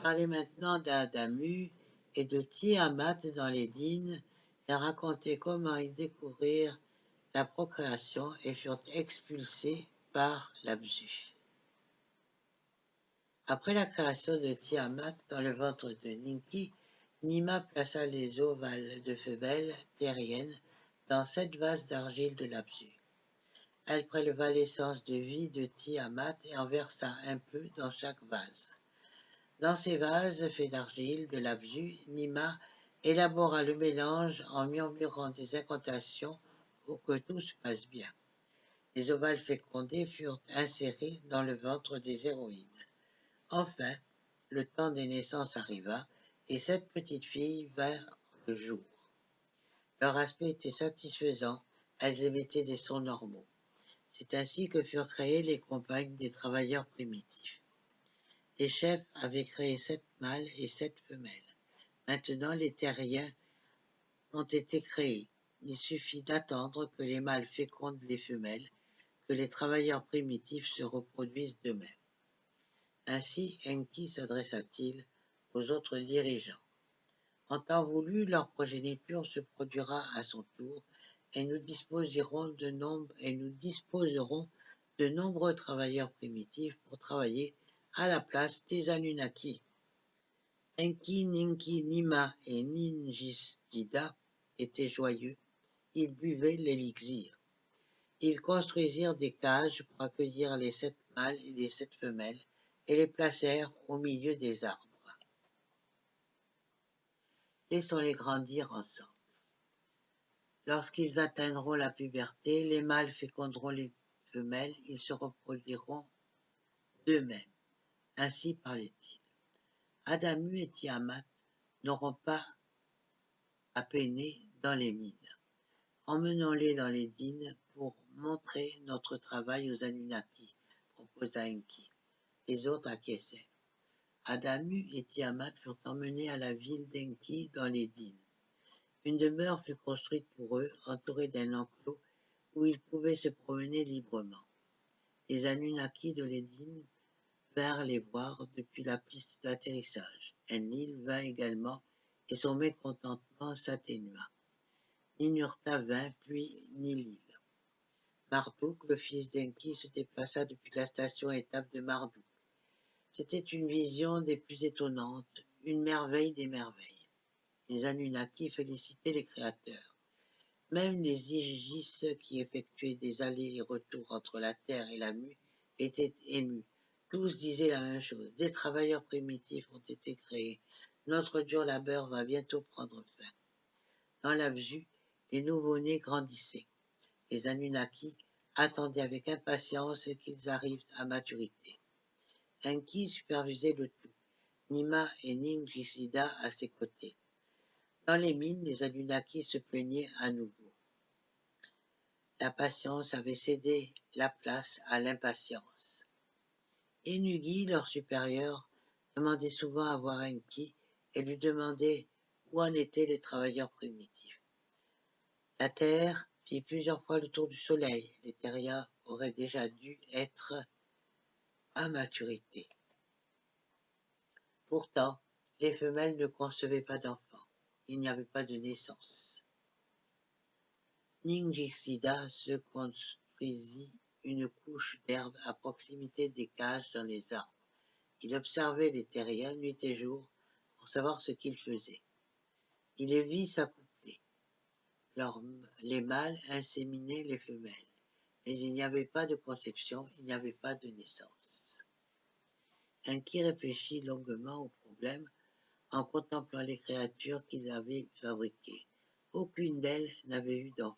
Parler maintenant d'Adamu et de Tiamat dans les dînes et raconter comment ils découvrirent la procréation et furent expulsés par l'Abzu. Après la création de Tiamat dans le ventre de Ninki, Nima plaça les ovales de femelles terriennes dans 7 vases d'argile de l'Abzu. Elle préleva l'essence de vie de Tiamat et en versa un peu dans chaque vase. Dans ces vases faits d'argile de l'Abzu, Nima élabora le mélange en murmurant des incantations pour que tout se passe bien. Les ovales fécondés furent insérés dans le ventre des héroïnes. Enfin, le temps des naissances arriva et 7 petites filles vinrent le jour. Leur aspect était satisfaisant, elles émettaient des sons normaux. C'est ainsi que furent créées les compagnes des travailleurs primitifs. Les chefs avaient créé 7 mâles et 7 femelles. Maintenant, les terriens ont été créés. Il suffit d'attendre que les mâles fécondent les femelles, que les travailleurs primitifs se reproduisent d'eux-mêmes. Ainsi, Enki s'adressa-t-il aux autres dirigeants. En temps voulu, leur progéniture se produira à son tour, et nous disposerons de nombreux travailleurs primitifs pour travailler à la place des Anunnaki. Enki, Ninki, Nima et Ninjishida étaient joyeux, ils buvaient l'élixir. Ils construisirent des cages pour accueillir les 7 mâles et les 7 femelles et les placèrent au milieu des arbres. Laissons-les grandir ensemble. Lorsqu'ils atteindront la puberté, les mâles féconderont les femelles, ils se reproduiront d'eux-mêmes. Ainsi parlait-il. Adamu et Tiamat n'auront pas à peiner dans les mines. Emmenons-les dans les dînes pour montrer notre travail aux Anunnaki, proposa Enki. Les autres acquiescèrent. Adamu et Tiamat furent emmenés à la ville d'Enki dans les dînes. Une demeure fut construite pour eux, entourée d'un enclos où ils pouvaient se promener librement. Les Anunnaki de l'Édine vinrent les voir depuis la piste d'atterrissage. Enlil vint également et son mécontentement s'atténua. Ninurta vint, puis Nilil. Marduk, le fils d'Enki, se déplaça depuis la station étape de Marduk. C'était une vision des plus étonnantes, une merveille des merveilles. Les Anunnaki félicitaient les créateurs. Même les Igis qui effectuaient des allers et retours entre la terre et la mue étaient émus. Tous disaient la même chose. Des travailleurs primitifs ont été créés. Notre dur labeur va bientôt prendre fin. Dans l'Abzu, les nouveau-nés grandissaient. Les Anunnaki attendaient avec impatience qu'ils arrivent à maturité. Enki supervisait le tout, Nima et Ninjishida à ses côtés. Dans les mines, les Anunnaki se plaignaient à nouveau. La patience avait cédé la place à l'impatience. Ennugi, leur supérieur, demandait souvent à voir Enki et lui demandait où en étaient les travailleurs primitifs. La Terre fit plusieurs fois le tour du Soleil. Les terriens auraient déjà dû être à maturité. Pourtant, les femelles ne concevaient pas d'enfants. Il n'y avait pas de naissance. Ninjishida se construisit une couche d'herbe à proximité des cages dans les arbres. Il observait les terriens nuit et jour pour savoir ce qu'ils faisaient. Il les vit s'accoupler. Les mâles inséminaient les femelles, mais il n'y avait pas de conception, il n'y avait pas de naissance. Enki réfléchit longuement au problème en contemplant les créatures qu'il avait fabriquées. Aucune d'elles n'avait eu d'enfant.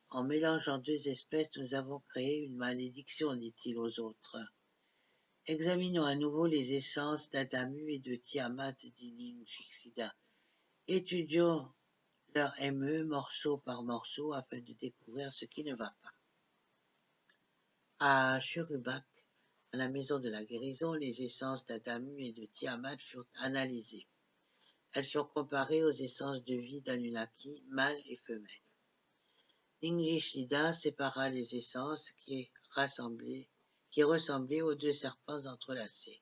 En mélangeant 2 espèces, nous avons créé une malédiction, dit-il aux autres. Examinons à nouveau les essences d'Adamu et de Tiamat, dit Ninjishida. Étudions leur ME morceau par morceau afin de découvrir ce qui ne va pas. À Shurubak, à la maison de la guérison, les essences d'Adamu et de Tiamat furent analysées. Elles furent comparées aux essences de vie d'Anunnaki, mâles et femelles. Ninjishida sépara les essences qui ressemblaient aux 2 serpents entrelacés.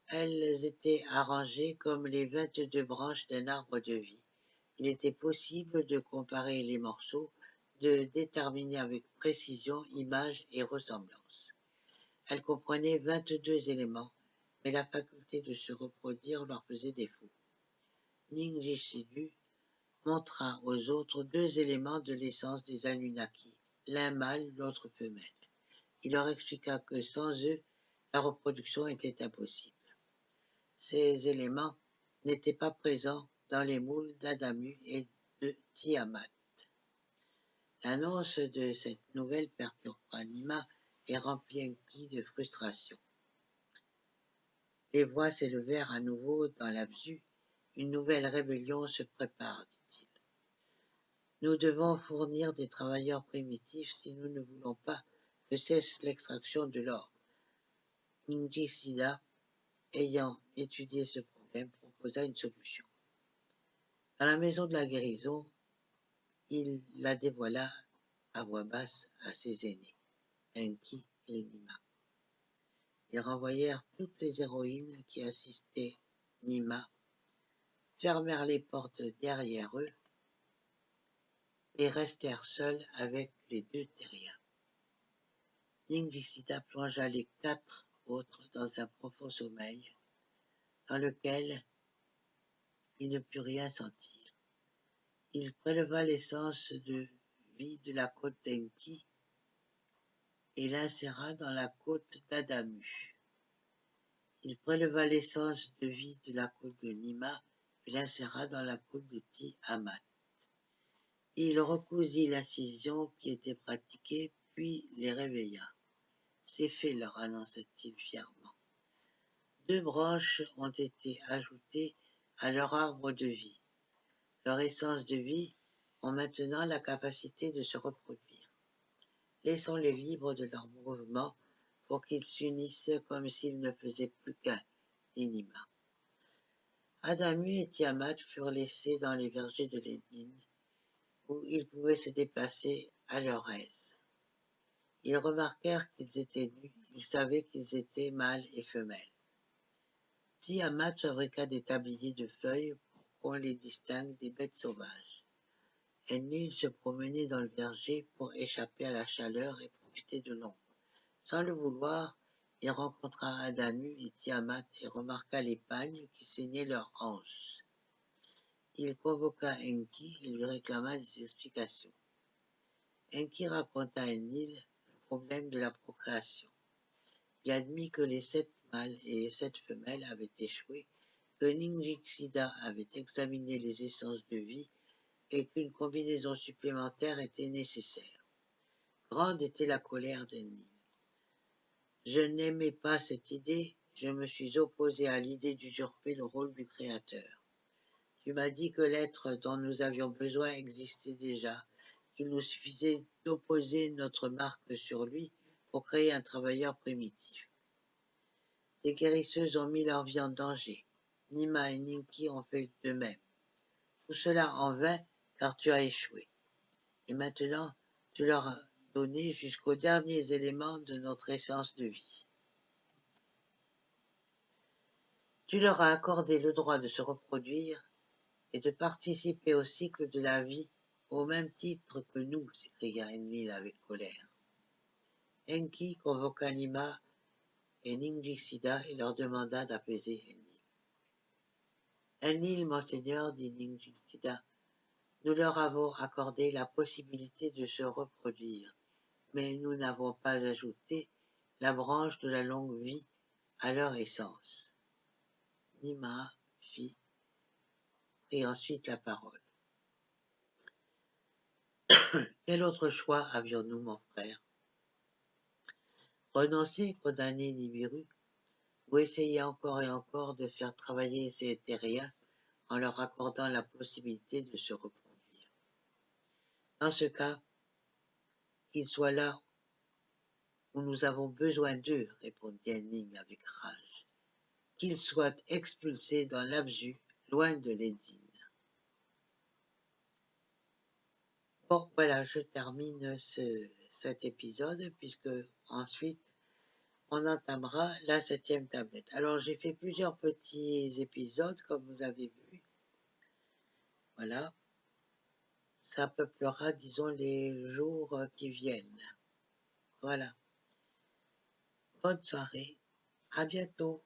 Elles étaient arrangées comme les 22 branches d'un arbre de vie. Il était possible de comparer les morceaux, de déterminer avec précision images et ressemblances. Elles comprenaient 22 éléments, mais la faculté de se reproduire leur faisait défaut. Ningishidhu montra aux autres 2 éléments de l'essence des Anunnaki, l'un mâle, l'autre femelle. Il leur expliqua que sans eux, la reproduction était impossible. Ces éléments n'étaient pas présents dans les moules d'Adamu et de Tiamat. L'annonce de cette nouvelle perturba Nima et remplit Enki de frustration. Les voix s'élevèrent à nouveau dans l'absu. Une nouvelle rébellion se prépare, dit-il. Nous devons fournir des travailleurs primitifs si nous ne voulons pas que cesse l'extraction de l'or. Ningishida, ayant étudié ce problème, proposa une solution. Dans la maison de la guérison, il la dévoila à voix basse à ses aînés, Enki et Nima. Ils renvoyèrent toutes les héroïnes qui assistaient Nima, fermèrent les portes derrière eux et restèrent seuls avec les 2 terriens. Ningishida plongea les 4 autres dans un profond sommeil, dans lequel il ne put rien sentir. Il préleva l'essence de vie de la côte d'Enki et l'inséra dans la côte d'Adamu. Il préleva l'essence de vie de la côte de Nima et l'inséra dans la côte de Tiamat. Il recousit l'incision qui était pratiquée, puis les réveilla. C'est fait, leur annonça-t-il fièrement. 2 branches ont été ajoutées à leur arbre de vie. Leur essence de vie ont maintenant la capacité de se reproduire. Laissons-les libres de leurs mouvements pour qu'ils s'unissent comme s'ils ne faisaient plus qu'un, dit Nima. Adamu et Tiamat furent laissés dans les vergers de Lénine, où ils pouvaient se déplacer à leur aise. Ils remarquèrent qu'ils étaient nus, ils savaient qu'ils étaient mâles et femelles. Tiamat fabriqua des tabliers de feuilles pour qu'on les distingue des bêtes sauvages. Enlil se promenait dans le verger pour échapper à la chaleur et profiter de l'ombre. Sans le vouloir, il rencontra Adamu et Tiamat et remarqua les pagnes qui saignaient leurs hanches. Il convoqua Enki et lui réclama des explications. Enki raconta à Enlil le problème de la procréation. Il admit que les 7 mâles et les 7 femelles avaient échoué, que Ningishida avait examiné les essences de vie et qu'une combinaison supplémentaire était nécessaire. Grande était la colère d'Enlil. Je n'aimais pas cette idée, je me suis opposé à l'idée d'usurper le rôle du Créateur. Tu m'as dit que l'être dont nous avions besoin existait déjà, qu'il nous suffisait d'opposer notre marque sur lui pour créer un travailleur primitif. Les guérisseuses ont mis leur vie en danger. Nima et Ninki ont fait de même. Tout cela en vain, car tu as échoué. Et maintenant, tu leur as donné jusqu'aux derniers éléments de notre essence de vie. Tu leur as accordé le droit de se reproduire et de participer au cycle de la vie au même titre que nous, s'écria Enlil avec colère. Enki convoqua Nima et Ningishida et leur demanda d'apaiser Enlil. Enlil, monseigneur, dit Ningishida, nous leur avons accordé la possibilité de se reproduire, mais nous n'avons pas ajouté la branche de la longue vie à leur essence. Nima prit ensuite la parole. Quel autre choix avions-nous, mon frère? Renoncer, condamner Nibiru, ou essayer encore et encore de faire travailler ces terriens en leur accordant la possibilité de se reproduire. Dans ce cas, qu'ils soient là où nous avons besoin d'eux, répondit Enlil avec rage. Qu'ils soient expulsés dans l'Abzu, loin de l'Édine. Bon, voilà, je termine cet épisode, puisque ensuite, on entamera la 7e tablette. Alors, j'ai fait plusieurs petits épisodes, comme vous avez vu. Voilà. Ça peuplera, disons, les jours qui viennent. Voilà. Bonne soirée. À bientôt.